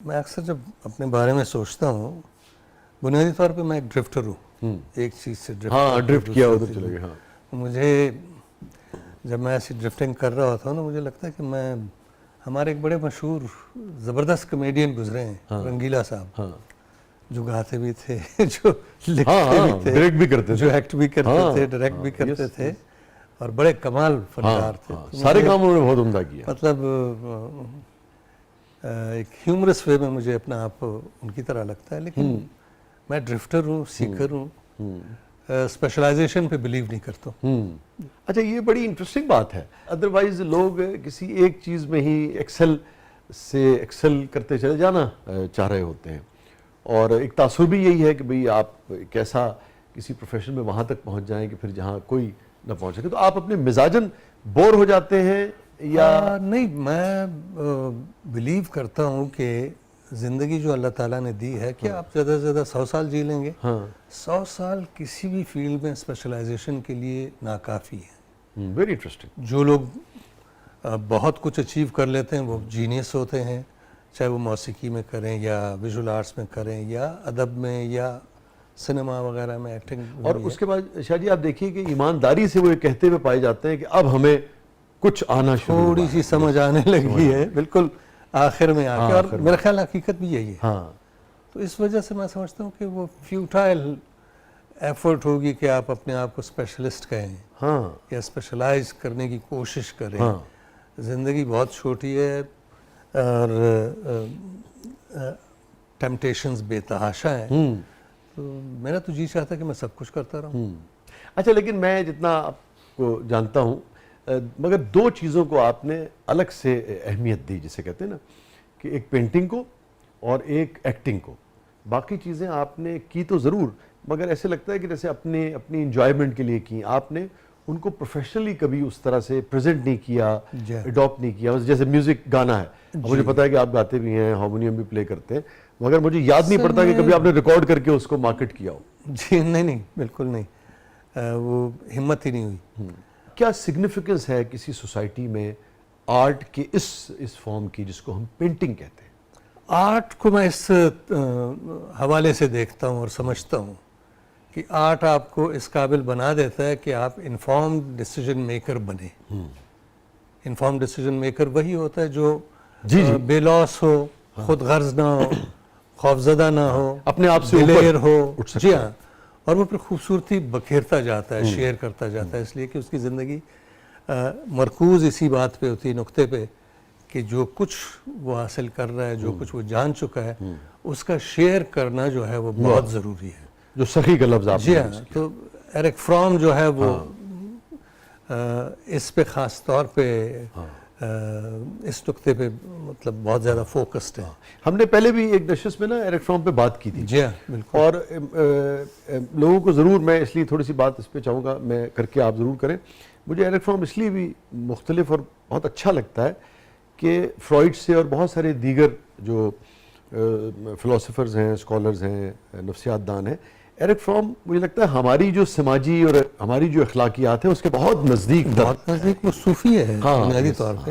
میں اکثر جب اپنے بارے میں سوچتا ہوں بنیادی طور پہ میں ایک ڈرفٹر ہوں، ایک چیز سے ڈرفٹ کیا ادھر چلے گئے. مجھے جب میں ایسی ڈرفٹنگ کر رہا ہوتا ہوں نا مجھے لگتا ہے کہ میں ہمارے ایک بڑے مشہور زبردست کمیڈین گزرے ہیں رنگیلا صاحب، جو گاتے بھی تھے، جو لکھتے بھی تھے، ڈائریکٹ بھی کرتے تھے، جو ایکٹ بھی کرتے تھے، ڈائریکٹ بھی کرتے تھے اور بڑے کمال فنکار تھے. سارے کام انہوں نے بہت عمدہ کیا. مطلب ایک ہیومرس وے میں مجھے اپنا آپ ان کی طرح لگتا ہے، لیکن میں ڈرفٹر ہوں، سیکر ہوں، اسپیشلائزیشن پہ بلیو نہیں کرتا ہوں. اچھا، یہ بڑی انٹرسٹنگ بات ہے. ادروائز لوگ کسی ایک چیز میں ہی ایکسل کرتے چلے جانا چاہ رہے ہوتے ہیں، اور ایک تاثر بھی یہی ہے کہ بھئی آپ کیسا کسی پروفیشن میں وہاں تک پہنچ جائیں کہ پھر جہاں کوئی نہ پہنچ سکے. تو آپ اپنے مزاجن بور ہو جاتے ہیں یا نہیں؟ میں بلیو کرتا ہوں کہ زندگی جو اللہ تعالیٰ نے دی ہے کہ آپ زیادہ سے زیادہ 100 سال جی لیں گے. 100 سال کسی بھی فیلڈ میں اسپیشلائزیشن کے لیے ناکافی ہے. Very interesting. جو لوگ بہت کچھ اچیو کر لیتے ہیں وہ جینیس ہوتے ہیں، چاہے وہ موسیقی میں کریں یا ویژول آرٹس میں کریں یا ادب میں یا سنیما وغیرہ میں ایکٹنگ. اور اس کے بعد شاہ جی آپ دیکھیے کہ ایمانداری سے وہ یہ کہتے ہوئے پائے جاتے ہیں کہ اب ہمیں کچھ آنا شروع تھوڑی سی سمجھ آنے لگی ہے، بالکل آخر میں آ کے. اور میرا خیال حقیقت بھی یہی ہے. تو اس وجہ سے میں سمجھتا ہوں کہ وہ فیوٹائل ایفرٹ ہوگی کہ آپ اپنے آپ کو اسپیشلسٹ کہیں یا اسپیشلائز کرنے کی کوشش کریں. زندگی بہت چھوٹی ہے اور ٹیمپٹیشنز بے تحاشا ہیں، تو میرا تو جی چاہتا ہے کہ میں سب کچھ کرتا رہوں. اچھا، لیکن میں جتنا آپ کو جانتا ہوں مگر دو چیزوں کو آپ نے الگ سے اہمیت دی، جسے کہتے ہیں نا کہ ایک پینٹنگ کو اور ایک ایکٹنگ کو. باقی چیزیں آپ نے کی تو ضرور، مگر ایسے لگتا ہے کہ جیسے اپنی انجوائمنٹ کے لیے کی. آپ نے ان کو پروفیشنلی کبھی اس طرح سے پریزنٹ نہیں کیا، اڈاپٹ نہیں کیا. جیسے میوزک گانا ہے، مجھے پتا ہے کہ آپ گاتے بھی ہیں، ہارمونیم بھی پلے کرتے ہیں، مگر مجھے یاد نہیں پڑتا کہ کبھی آپ نے ریکارڈ کر کے اس کو مارکیٹ کیا ہو. جی نہیں، بالکل نہیں، وہ ہمت ہی نہیں ہوئی. کیا سگنیفیکنس ہے کسی سوسائٹی میں آرٹ کے اس فارم کی جس کو ہم پینٹنگ کہتے ہیں؟ آرٹ کو میں اس حوالے سے دیکھتا ہوں اور سمجھتا ہوں کہ آرٹ آپ کو اس قابل بنا دیتا ہے کہ آپ انفارمڈ ڈیسیجن میکر بنے. انفارمڈ ڈیسیجن میکر وہی ہوتا ہے جو بے لوس ہو، خود غرض نہ ہو، خوفزدہ نہ ہو، اپنے آپ سے دلیر ہو. جی ہاں، اور وہ پھر خوبصورتی بکھیرتا جاتا ہے، شیئر کرتا جاتا ہے، اس لیے کہ اس کی زندگی مرکوز اسی بات پہ ہوتی ہے، نقطے پہ، کہ جو کچھ وہ حاصل کر رہا ہے، جو کچھ وہ جان چکا ہے، اس کا شیئر کرنا جو ہے وہ بہت ضروری ہے. جو سخی کا لفظ آپ نے. جی ہاں، تو ایرک فرام جو ہے وہ اس پہ خاص طور پہ اس نقطے پہ مطلب بہت زیادہ فوکسڈ ہے. ہم نے پہلے بھی ایک نشست میں نا ایرک فرام پہ بات کی تھی. جی ہاں بالکل. اور لوگوں کو ضرور، میں اس لیے تھوڑی سی بات اس پہ چاہوں گا میں کر کے آپ ضرور کریں. مجھے ایرک فرام اس لیے بھی مختلف اور بہت اچھا لگتا ہے کہ فرائڈ سے اور بہت سارے دیگر جو فلاسفرز ہیں، اسکالرز ہیں، نفسیات دان ہیں، ایرک فرام مجھے لگتا ہے ہماری جو سماجی اور ہماری جو اخلاقیات ہیں اس کے بہت نزدیک. بہت نزدیک. وہ صوفی ہے بنیادی طور پہ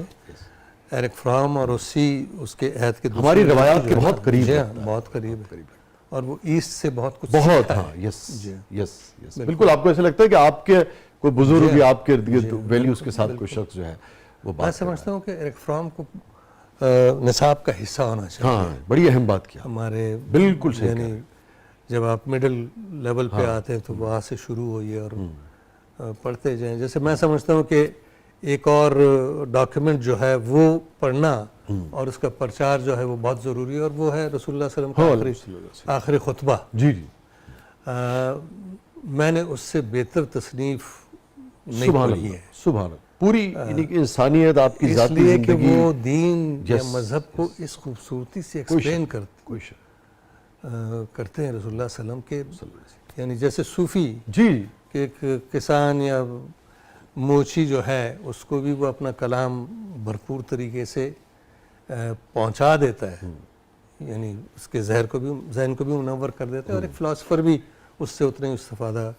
ایرک فرام، اور اس کے عہد کے ہماری روایات کے بہت قریب ہے. بہت قریب ہے، اور وہ ایسٹ سے بہت کچھ بہت. یس بالکل. آپ کو ایسا لگتا ہے کہ آپ کے کوئی بزرگ یا آپ کے ویلیوز کے ساتھ کوئی شخص جو ہے وہ بات. میں سمجھتا ہوں کہ ایرک فرام کو نصاب کا حصہ ہونا چاہیے. ہاں، بڑی اہم بات کیا ہمارے. بالکل صحیح. یعنی جب آپ مڈل لیول پہ آتے ہیں تو وہاں سے شروع ہوئیے اور پڑھتے جائیں. جیسے میں سمجھتا ہوں کہ ایک اور ڈاکیومنٹ جو ہے وہ پڑھنا اور اس کا پرچار جو ہے وہ بہت ضروری ہے، اور وہ ہے رسول اللہ صلی اللہ علیہ وسلم کا آخری خطبہ. جی. میں نے اس سے بہتر تصنیف نہیں پڑھی ہے. سبحان اللہ. پوری انسانیت آپ کی ذاتی زندگی، زندگی، کہ وہ دین یا مذہب کو اس خوبصورتی سے ایکسپلین کرتے ہیں رسول اللہ صلی اللہ علیہ وسلم کے. یعنی جیسے صوفی جی کہ ایک کسان یا موچی جو ہے اس کو بھی وہ اپنا کلام بھرپور طریقے سے پہنچا دیتا ہے، یعنی اس کے ذہن کو بھی منور کر دیتا ہے، اور ایک فلاسفر بھی اس سے اتنا ہی استفادہ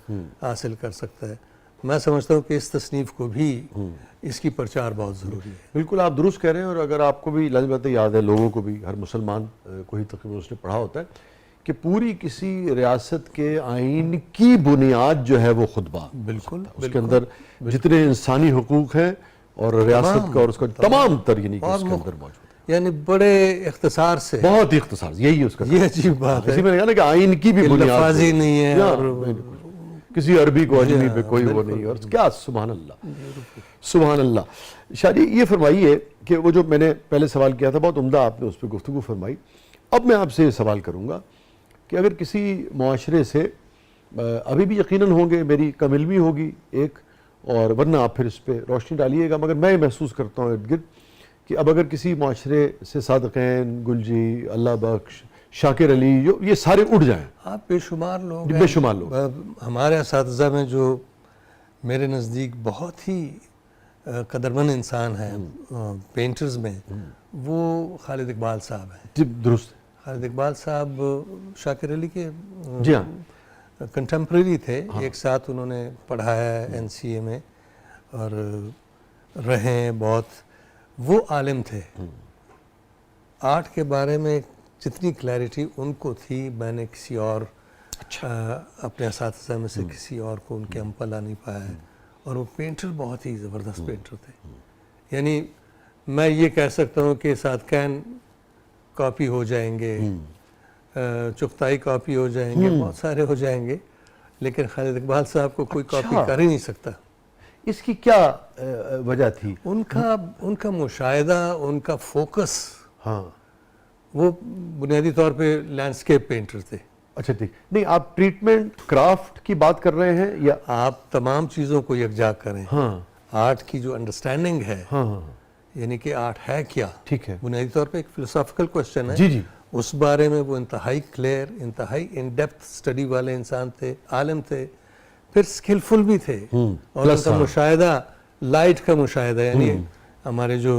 حاصل کر سکتا ہے. میں سمجھتا ہوں کہ اس تصنیف کو بھی اس کی پرچار بہت ضروری ہے. بالکل آپ درست کہہ رہے ہیں. اور اگر آپ کو بھی لازم بات ہے یاد ہے, لوگوں کو بھی, ہر مسلمان کو ہی تقریباً اس نے پڑھا ہوتا ہے کہ پوری کسی ریاست کے آئین کی بنیاد جو ہے وہ خطبہ. بالکل اس کے اندر جتنے انسانی حقوق ہیں اور ریاست کا اور اس کا تمام تر یعنی کہ اس کے اندر موجود ہے. یعنی بڑے اختصار سے, بہت ہی اختصار, یہی اس کا یہ عجیب بات ہے, اسی میں نے کہا نا کہ آئین کی بھی بنیاد لفاظی نہیں ہے اور کسی عربی کو اجمی پہ کوئی وہ نہیں. اور کیا سبحان اللہ, سبحان اللہ. شاہ جی یہ فرمائیے کہ وہ جو میں نے پہلے سوال کیا تھا, بہت عمدہ آپ نے اس پہ گفتگو فرمائی. اب میں آپ سے یہ سوال کروں گا کہ اگر کسی معاشرے سے, ابھی بھی یقیناً ہوں گے, میری کم علمی ہوگی ایک, اور ورنہ آپ پھر اس پہ روشنی ڈالیے گا, مگر میں محسوس کرتا ہوں ارد گرد کہ اب اگر کسی معاشرے سے صادقین, گلجی, اللہ بخش, شاکر علی, یہ سارے اٹھ جائیں, آپ بے شمار لوگ بے شمار لوگ, ہمارے اساتذہ میں جو میرے نزدیک بہت ہی قدرمند انسان ہیں پینٹرز میں, وہ خالد اقبال صاحب ہیں. جی درست. خالد اقبال صاحب شاکر علی کے جی ہاں کنٹمپریری تھے, ایک ساتھ انہوں نے پڑھایا ہے NCA میں اور رہے ہیں بہت. وہ عالم تھے. آرٹ کے بارے میں جتنی کلیئرٹی ان کو تھی, میں نے کسی اور اپنے اساتذہ میں سے کسی اور کو ان کے ہم پلا نہیں پایا ہے. اور وہ پینٹر بہت ہی زبردست پینٹر تھے. یعنی میں یہ کہہ سکتا ہوں کہ صادقین کاپی ہو جائیں گے, چغتائی کاپی ہو جائیں گے, بہت سارے ہو جائیں گے, لیکن خالد اقبال صاحب کو کوئی کاپی کر ہی نہیں سکتا. اس کی کیا وجہ تھی؟ ان کا مشاہدہ, ان کا فوکس. ہاں وہ بنیادی طور پہ لینڈسکیپ پینٹر تھے. اچھا ٹھیک. نہیں آپ ٹریٹمنٹ کرافٹ کی بات کر رہے ہیں یا آپ تمام چیزوں کو یکجا کریں. ہاں آرٹ کی جو انڈرسٹینڈنگ ہے, ہاں ہاں یعنی کہ آرٹ ہے کیا, ٹھیک ہے, بنیادی طور پہ ایک فلسافیکل کوشچن ہے. جی جی اس بارے میں وہ انتہائی کلیئر, انتہائی ان ڈیپتھ سٹڈی والے انسان تھے, عالم تھے, پھر سکلفل بھی تھے. اور ان کا مشاہدہ, لائٹ کا مشاہدہ, یعنی ہمارے جو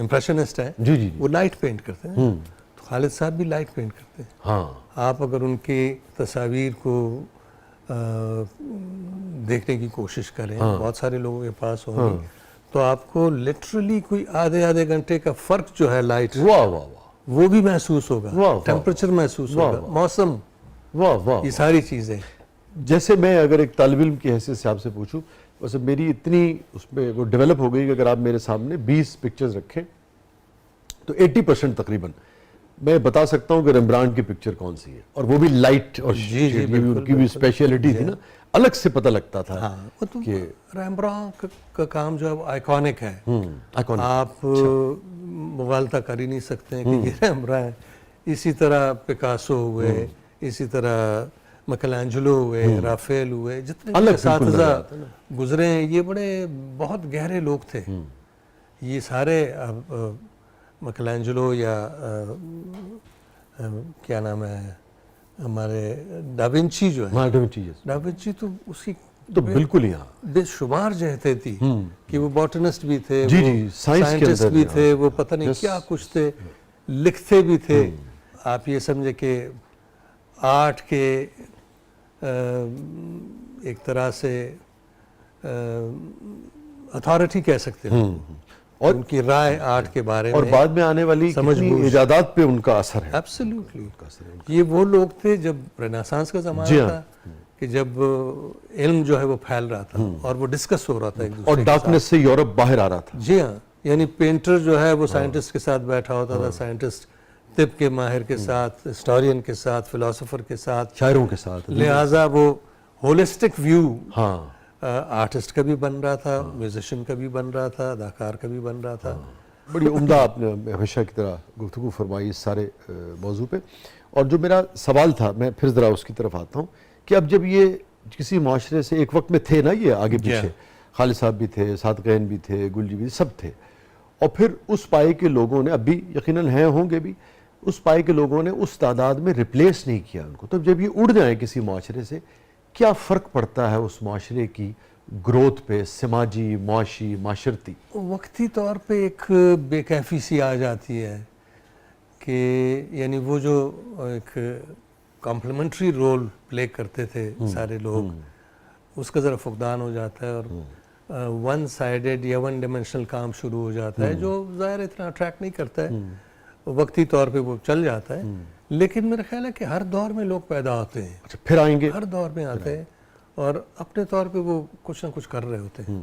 امپریشنسٹ ہیں جی جی وہ لائٹ پینٹ کرتے ہیں, تو خالد صاحب بھی لائٹ پینٹ کرتے ہیں. ہاں آپ اگر ان کی تصاویر کو دیکھنے کی کوشش کریں, بہت سارے لوگوں کے پاس ہوں گی, تو آپ کو لٹرلی کوئی آدھے گھنٹے کا فرق جو ہے لائٹ, واہ واہ واہ, وہ بھی محسوس ہوگا, ٹیمپریچر محسوس ہوگا, موسم, واہ واہ, یہ ساری چیزیں. جیسے میں اگر ایک طالب علم کی حیثیت سے آپ سے پوچھوں, ویسے میری اتنی اس میں وہ ڈیولپ ہو گئی کہ اگر آپ میرے سامنے 20 پکچرز رکھیں تو 80% تقریباً میں بتا سکتا ہوں کہ ریمبرانڈ کی پکچر کون سی ہے, اور وہ بھی لائٹ اور شیڈ, ان کی بھی اسپیشلٹی تھی نا, الگ سے پتہ لگتا تھا. ہاں, وہ تو ریمبرانڈ کا کام جو ہے وہ آئیکونک ہے. آپ مغالطہ کر ہی نہیں سکتے ہیں کہ یہ ریمبرانڈ ہے. اسی طرح پکاسو ہوئے, اسی طرح مکلانجلو ہوئے, رافیل ہوئے, جتنے اساتذہ گزرے ہیں, یہ بڑے بہت گہرے لوگ تھے. یہ سارے مکلانجلو یا کیا نام ہے ہمارے ڈاونچی جو ہے, ڈاونچی تو اس کی تو بالکل ہی بے شمار جہتیں تھی کہ وہ باٹنسٹ بھی تھے, وہ سائنٹسٹ بھی تھے, وہ پتہ نہیں کیا کچھ تھے, لکھتے بھی تھے. آپ یہ سمجھے کہ آرٹ کے ایک طرح سے اتھارٹی کہہ سکتے ہیں, اور ان کی رائے آرٹ کے بارے میں, اور بعد میں آنے والی کتنی ایجادات پہ ان کا اثر ہے. ایبسلیوٹلی. یہ وہ لوگ تھے جب رینیسانس کا زمانہ تھا, کہ جب علم جو ہے وہ پھیل رہا تھا اور وہ ڈسکس ہو رہا تھا ایک دوسرے, اور ڈارکنس سے یورپ باہر آ رہا تھا. جی ہاں, یعنی پینٹر جو ہے وہ سائنٹسٹ کے ساتھ بیٹھا ہوتا تھا, سائنٹسٹ طب کے ماہر کے ساتھ, ہسٹورین کے ساتھ, فلاسفر کے ساتھ, شاعروں کے ساتھ, لہٰذا وہ ہولسٹک ویو ہاں آرٹسٹ کا بھی بن رہا تھا, میوزیشین کا بھی بن رہا تھا, اداکار کا بھی بن رہا تھا. بڑی عمدہ آپ نے ہمیشہ کی طرح گفتگو فرمائی اس سارے موضوع پہ. اور جو میرا سوال تھا, میں پھر ذرا اس کی طرف آتا ہوں کہ اب جب یہ کسی معاشرے سے ایک وقت میں تھے نا, یہ آگے پیچھے خالد صاحب بھی تھے, صادقین بھی تھے, گلجی بھی, سب تھے, اور پھر اس پائے کے لوگوں نے, اب بھی یقیناً ہیں ہوں گے بھی, اس پائے کے لوگوں نے اس تعداد میں ریپلیس نہیں کیا ان کو. تو جب یہ اڑ جائیں کسی معاشرے سے, کیا فرق پڑتا ہے اس معاشرے کی گروتھ پہ, سماجی, معاشی, معاشرتی؟ وقتی طور پہ ایک بے کیفی سی آ جاتی ہے کہ یعنی وہ جو ایک کمپلیمنٹری رول پلے کرتے تھے سارے لوگ, اس کا ذرا فقدان ہو جاتا ہے اور ون سائیڈڈ یا ون ڈائمینشنل کام شروع ہو جاتا ہے جو ظاہر اتنا اٹریکٹ نہیں کرتا ہے, وقتی طور پہ وہ چل جاتا ہے. لیکن میرا خیال ہے کہ ہر دور میں لوگ پیدا ہوتے ہیں, اچھا پھر آئیں گے. ہر دور میں آتے ہیں اور اپنے طور پہ وہ کچھ نہ کچھ کر رہے ہوتے ہیں.